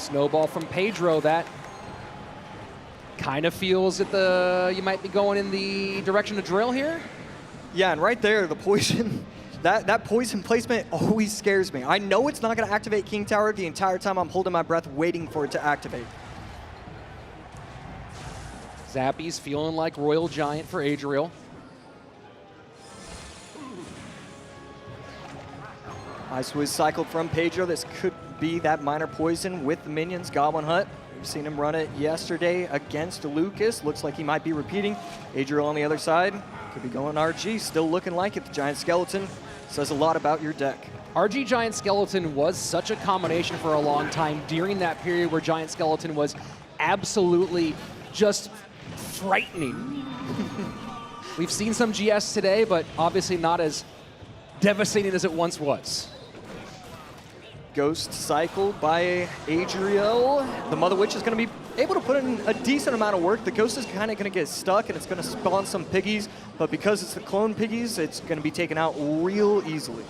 Snowball from Pedro. That kind of feels that you might be going in the direction of drill here. Yeah, and right there, the poison, that poison placement always scares me. I know it's not going to activate King Tower the entire time. I'm holding my breath waiting for it to activate. Zappy's feeling like Royal Giant for Adriel. Ice Whiz cycled from Pedro. This could be that minor poison with the minions. Goblin Hut. We've seen him run it yesterday against Lucas. Looks like he might be repeating. Adriel on the other side. Could be going RG. Still looking like it. The Giant Skeleton says a lot about your deck. RG Giant Skeleton was such a combination for a long time during that period where Giant Skeleton was absolutely just frightening. We've seen some GS today, but obviously not as devastating as it once was. Ghost cycle by Adriel. The Mother Witch is going to be able to put in a decent amount of work. The Ghost is kind of going to get stuck, and it's going to spawn some piggies, but because it's the clone piggies, it's going to be taken out real easily.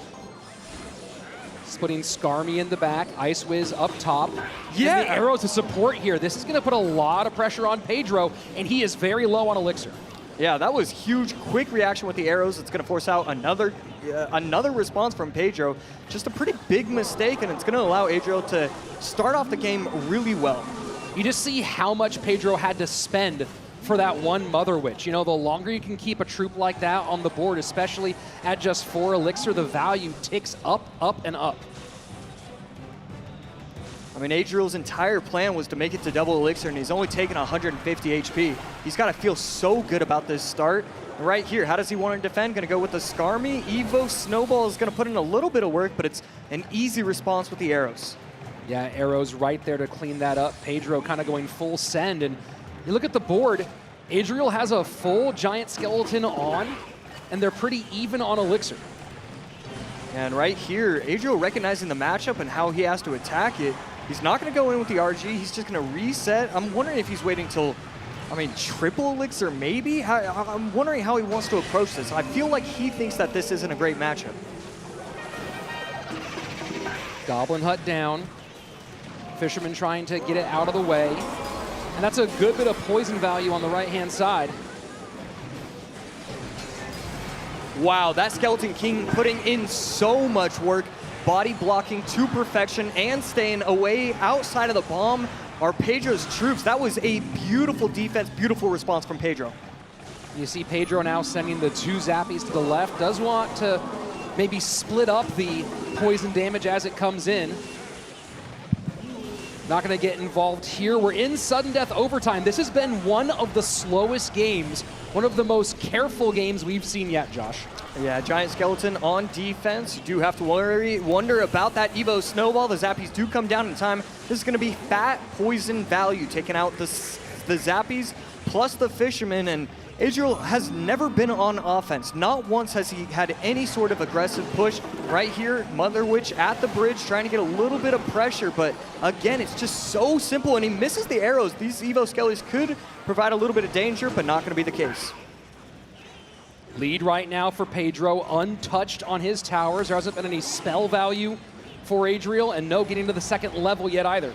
Putting Skarmy in the back, Ice Whiz up top. Yeah. And the arrows to support here. This is going to put a lot of pressure on Pedro, and he is very low on elixir. Yeah, that was huge. Quick reaction with the arrows. It's going to force out another response from Pedro. Just a pretty big mistake, and it's going to allow Adriel to start off the game really well. You just see how much Pedro had to spend for that one Mother Witch. You know, the longer you can keep a troop like that on the board, especially at just 4 elixir, the value ticks up, up, and up. I mean, Adriel's entire plan was to make it to double elixir, and he's only taken 150 HP. He's got to feel so good about this start. And right here, how does he want to defend? Going to go with the Skarmy. Evo Snowball is going to put in a little bit of work, but it's an easy response with the arrows. Yeah, arrows right there to clean that up. Pedro kind of going full send, and you look at the board, Adriel has a full Giant Skeleton on, and they're pretty even on elixir. And right here, Adriel recognizing the matchup and how he has to attack it. He's not going to go in with the RG. He's just going to reset. I'm wondering if he's waiting till, I mean, triple elixir maybe? I'm wondering how he wants to approach this. I feel like he thinks that this isn't a great matchup. Goblin Hut down. Fisherman trying to get it out of the way. And that's a good bit of poison value on the right-hand side. Wow, that Skeleton King putting in so much work. Body blocking to perfection and staying away outside of the bomb are Pedro's troops. That was a beautiful defense, beautiful response from Pedro. You see Pedro now sending the 2 Zappies to the left. Does want to maybe split up the poison damage as it comes in. Not going to get involved here. We're in sudden death overtime. This has been one of the slowest games, one of the most careful games we've seen yet, Josh. Yeah, Giant Skeleton on defense. You do have to wonder about that Evo Snowball. The Zappies do come down in time. This is going to be fat poison value, taking out the Zappies plus the Fisherman, and Adriel has never been on offense. Not once has he had any sort of aggressive push. Right here, Mother Witch at the bridge, trying to get a little bit of pressure, but again, it's just so simple, and he misses the arrows. These Evo Skellies could provide a little bit of danger, but not going to be the case. Lead right now for Pedro, untouched on his towers. There hasn't been any spell value for Adriel, and no getting to the second level yet either.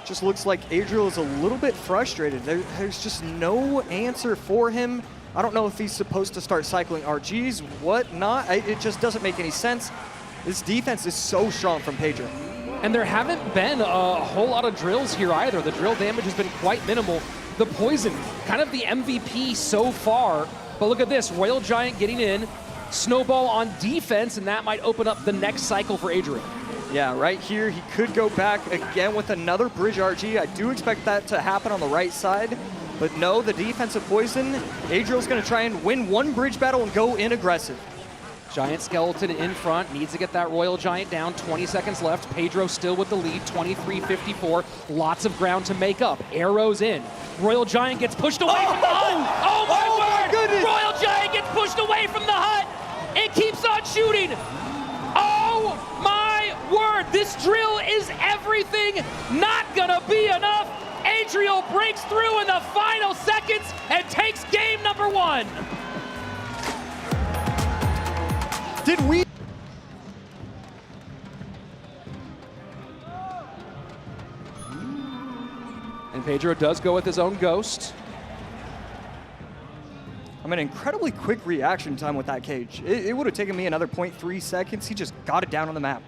Just looks like Adriel is a little bit frustrated. There's just no answer for him. I don't know if he's supposed to start cycling RGs, what not. It just doesn't make any sense. This defense is so strong from Pedro. And there haven't been a whole lot of drills here either. The drill damage has been quite minimal. The poison, kind of the MVP so far. But look at this, Royal Giant getting in, Snowball on defense, and that might open up the next cycle for Adriel. Yeah, right here, he could go back again with another bridge RG. I do expect that to happen on the right side. But no, the defensive poison, Adriel's going to try and win one bridge battle and go in aggressive. Giant Skeleton in front, needs to get that Royal Giant down. 20 seconds left. Pedro still with the lead, 23-54. Lots of ground to make up. Arrows in. Royal Giant gets pushed away from the hut. Oh my word! Goodness. Royal Giant gets pushed away from the hut. It keeps on shooting. Oh my word! This drill is everything. Not gonna be enough. Adriel breaks through in the final seconds and takes game number 1. Did we? And Pedro does go with his own ghost. I mean, incredibly quick reaction time with that cage. It would have taken me another 0.3 seconds. He just got it down on the map.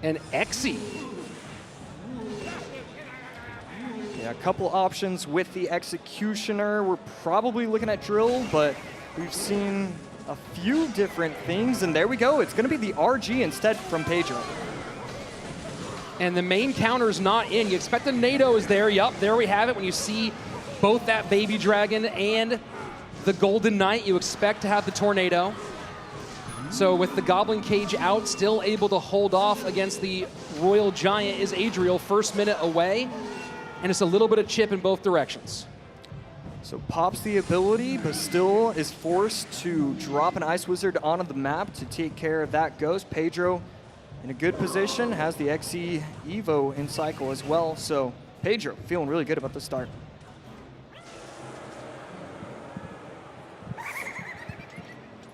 And Exy. Yeah, a couple options with the Executioner. We're probably looking at Drill, but we've seen a few different things. And there we go. It's going to be the RG instead from Pedro. And the main counter's not in. You expect the NATO is there. Yup, there we have it. When you see both that Baby Dragon and the Golden Knight, you expect to have the Tornado. So with the Goblin Cage out, still able to hold off against the Royal Giant is Adriel, first minute away. And it's a little bit of chip in both directions. So pops the ability, but still is forced to drop an Ice Wizard onto the map to take care of that ghost. Pedro in a good position, has the XE Evo in cycle as well. So Pedro feeling really good about the start.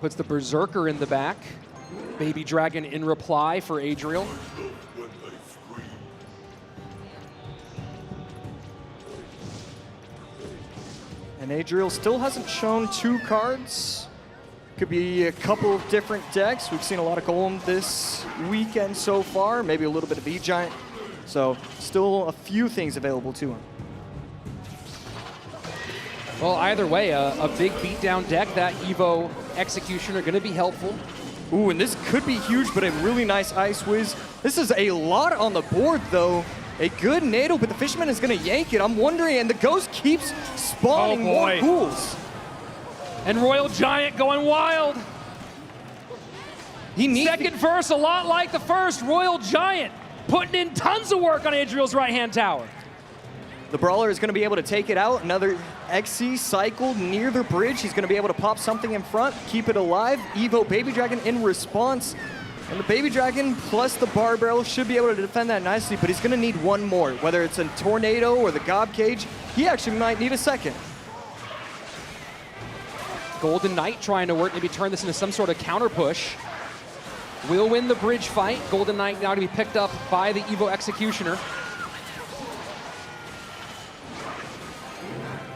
Puts the Berserker in the back. Baby Dragon in reply for Adriel. And Adriel still hasn't shown 2 cards. Could be a couple of different decks. We've seen a lot of Golem this weekend so far, maybe a little bit of E-Giant. So still a few things available to him. Well, either way, a big beatdown deck, that Evo Executioner going to be helpful. Ooh, and this could be huge, but a really nice Ice Wiz. This is a lot on the board, though. A good NATO, but the Fisherman is going to yank it. I'm wondering, and the Ghost keeps spawning more ghouls. And Royal Giant going wild. He needs Second verse, a lot like the first. Royal Giant putting in tons of work on Adriel's right-hand tower. The Brawler is going to be able to take it out. Another XC cycled near the bridge. He's going to be able to pop something in front, keep it alive. Evo Baby Dragon in response. And the Baby Dragon plus the Bar Barrel should be able to defend that nicely, but he's going to need one more. Whether it's a Tornado or the Gob Cage, he actually might need a second. Golden Knight trying to work, maybe turn this into some sort of counter push. Will win the bridge fight. Golden Knight now to be picked up by the Evo Executioner.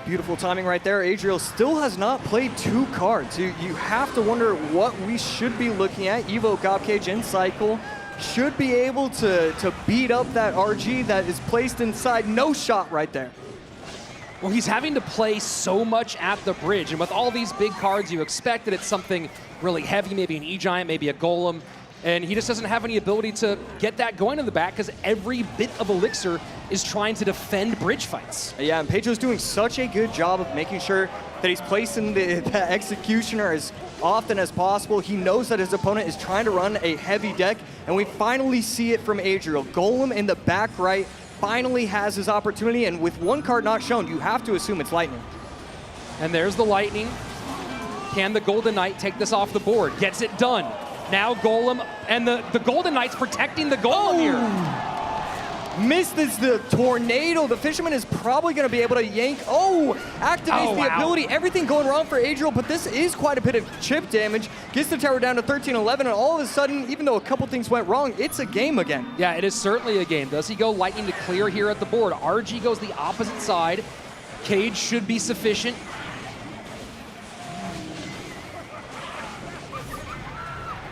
Beautiful timing right there. Adriel still has not played 2 cards. You have to wonder what we should be looking at. Evo Gob Cage in cycle should be able to beat up that RG that is placed inside. No shot right there. Well, he's having to play so much at the bridge, and with all these big cards, you expect that it's something really heavy, maybe an E-Giant, maybe a Golem, and he just doesn't have any ability to get that going in the back because every bit of Elixir is trying to defend bridge fights. Yeah, and Pedro's doing such a good job of making sure that he's placing the Executioner as often as possible. He knows that his opponent is trying to run a heavy deck, and we finally see it from Adriel. Golem in the back right finally has his opportunity, and with 1 card not shown, you have to assume it's Lightning. And there's the Lightning. Can the Golden Knight take this off the board? Gets it done. Now Golem, and the Golden Knight's protecting the Golem here. Missed this, the Tornado. The Fisherman is probably going to be able to yank. Activates the ability. Everything going wrong for Adriel, but this is quite a bit of chip damage. Gets the tower down to 13-11, and all of a sudden, even though a couple things went wrong, it's a game again. Yeah, it is certainly a game. Does he go Lightning to clear here at the board? RG goes the opposite side. Cage should be sufficient.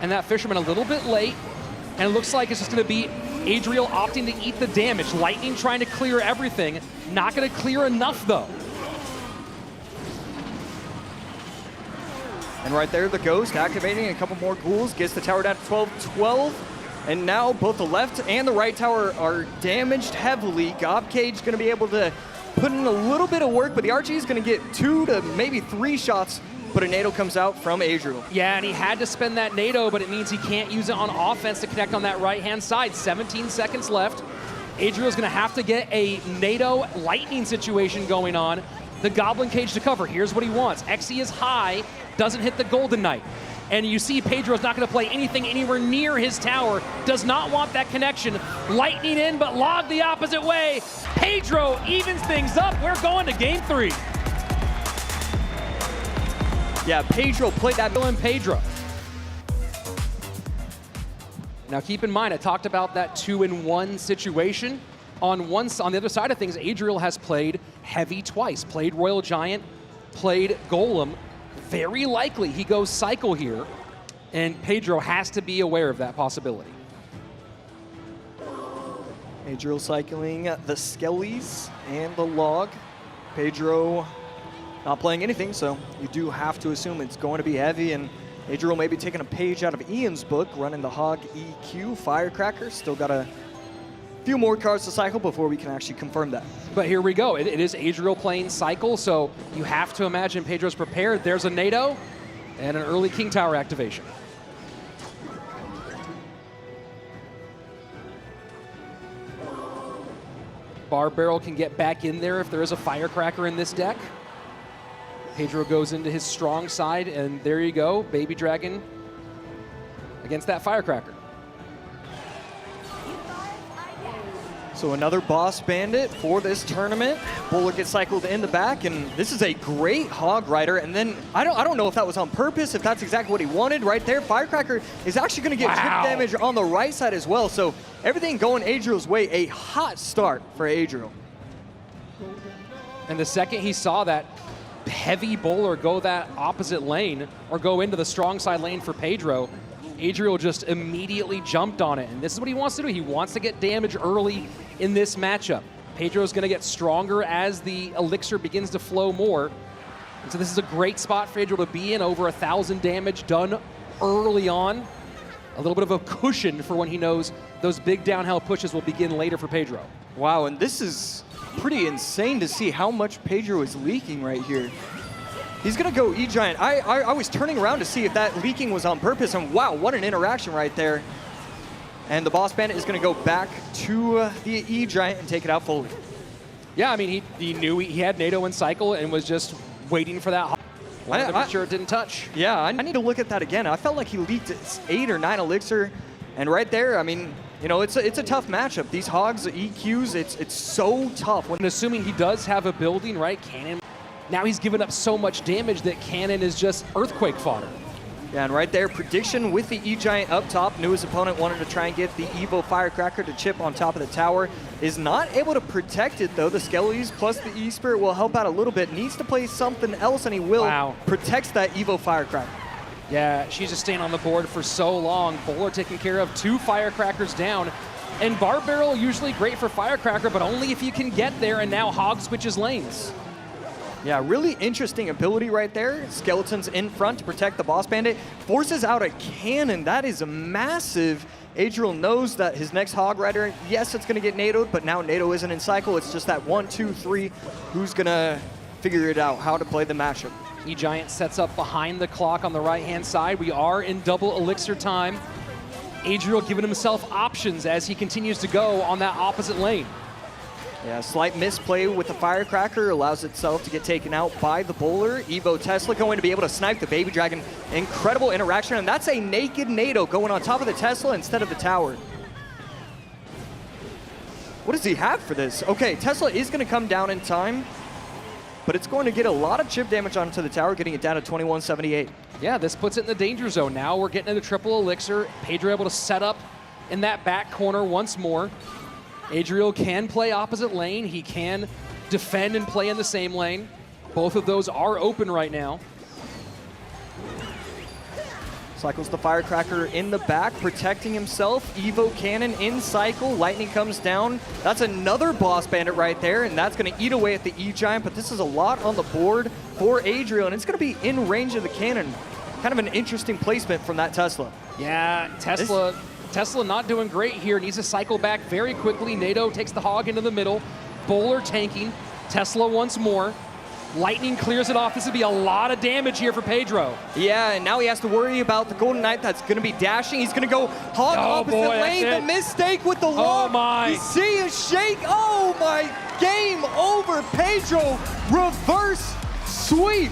And that Fisherman a little bit late, and it looks like it's just going to be Adriel opting to eat the damage. Lightning trying to clear everything. Not going to clear enough, though. And right there, the Ghost activating a couple more ghouls, gets the tower down to 12-12. And now both the left and the right tower are damaged heavily. Gob Cage going to be able to put in a little bit of work, but the RG is going to get 2 to maybe 3 shots, but a NATO comes out from Adriel. Yeah, and he had to spend that NATO, but it means he can't use it on offense to connect on that right-hand side. 17 seconds left. Adriel's going to have to get a NATO Lightning situation going on. The Goblin Cage to cover. Here's what he wants. XE is high, doesn't hit the Golden Knight. And you see Pedro's not going to play anything anywhere near his tower. Does not want that connection. Lightning in, but logged the opposite way. Pedro evens things up. We're going to game 3. Yeah, Pedro played that. And Pedro. Now keep in mind, I talked about that 2-in-1 situation on the other side of things, Adriel has played heavy twice, played Royal Giant, played Golem. Very likely he goes cycle here, and Pedro has to be aware of that possibility. Adriel cycling the Skellies and the Log. Pedro not playing anything, so you do have to assume it's going to be heavy, and Adriel may be taking a page out of Ian's book, running the Hog EQ Firecracker. Still got a few more cards to cycle before we can actually confirm that. But here we go. It is Adriel playing cycle, so you have to imagine Pedro's prepared. There's a NATO and an early King Tower activation. Bar Barrel can get back in there if there is a Firecracker in this deck. Pedro goes into his strong side, and there you go, Baby Dragon against that Firecracker. So another Boss Bandit for this tournament. Bowler gets cycled in the back, and this is a great Hog Rider. And then I don't know if that was on purpose, if that's exactly what he wanted right there. Firecracker is actually going to get chip damage on the right side as well. So everything going Adriel's way. A hot start for Adriel. And the second he saw that heavy bowler go that opposite lane or go into the strong side lane for Pedro, Adriel just immediately jumped on it. And this is what he wants to do. He wants to get damage early in this matchup. Pedro's going to get stronger as the elixir begins to flow more. And so this is a great spot for Adriel to be in. Over 1,000 damage done early on. A little bit of a cushion for when he knows those big downhill pushes will begin later for Pedro. Wow, and this is pretty insane to see how much Pedro is leaking right here. He's going to go E-Giant. I was turning around to see if that leaking was on purpose, and wow, what an interaction right there. And the Boss Bandit is going to go back to the E-Giant and take it out fully. Yeah, I mean, he knew he had NATO in cycle and was just waiting for that. Wanted to be sure it didn't touch. Yeah, I need to look at that again. I felt like he leaked 8 or 9 elixir, and right there, I mean, you know, it's a tough matchup. These Hogs, the EQs, it's so tough. When assuming he does have a building, right, Cannon. Now he's given up so much damage that Cannon is just earthquake fodder. Yeah, and right there, prediction with the E-Giant up top. Knew his opponent wanted to try and get the Evo Firecracker to chip on top of the tower. Is not able to protect it, though. The Skellies plus the E-Spirit will help out a little bit. Needs to play something else, and he will. Wow. Protects that Evo Firecracker. Yeah, she's just staying on the board for so long. Bowler taking care of 2 Firecrackers down. And Bar Barrel usually great for Firecracker, but only if you can get there, and now Hog switches lanes. Yeah, really interesting ability right there. Skeletons in front to protect the Boss Bandit. Forces out a cannon. That is a massive. Adriel knows that his next Hog Rider, yes, it's going to get NATO'd, but now NATO isn't in cycle. It's just that 1, 2, 3. Who's going to figure it out, how to play the matchup? E-Giant sets up behind the clock on the right-hand side. We are in double elixir time. Adriel giving himself options as he continues to go on that opposite lane. Yeah, slight misplay with the Firecracker allows itself to get taken out by the bowler. Evo Tesla going to be able to snipe the Baby Dragon. Incredible interaction, and that's a naked NATO going on top of the Tesla instead of the tower. What does he have for this? Okay, Tesla is going to come down in time, but it's going to get a lot of chip damage onto the tower, getting it down to 2178. Yeah, this puts it in the danger zone. Now we're getting into triple elixir. Pedro able to set up in that back corner once more. Adriel can play opposite lane. He can defend and play in the same lane. Both of those are open right now. Cycles the Firecracker in the back, protecting himself. Evo Cannon in cycle. Lightning comes down. That's another Boss Bandit right there, and that's going to eat away at the E-Giant, but this is a lot on the board for Adriel, and it's going to be in range of the cannon. Kind of an interesting placement from that Tesla. Yeah, Tesla not doing great here. Needs to cycle back very quickly. NATO takes the Hog into the middle. Bowler tanking. Tesla once more. Lightning clears it off. This would be a lot of damage here for Pedro. Yeah, and now he has to worry about the Golden Knight that's going to be dashing. He's going to go Hog opposite lane. The mistake with the lock. Oh my. You see a shake. Oh my. Game over. Pedro reverse sweep.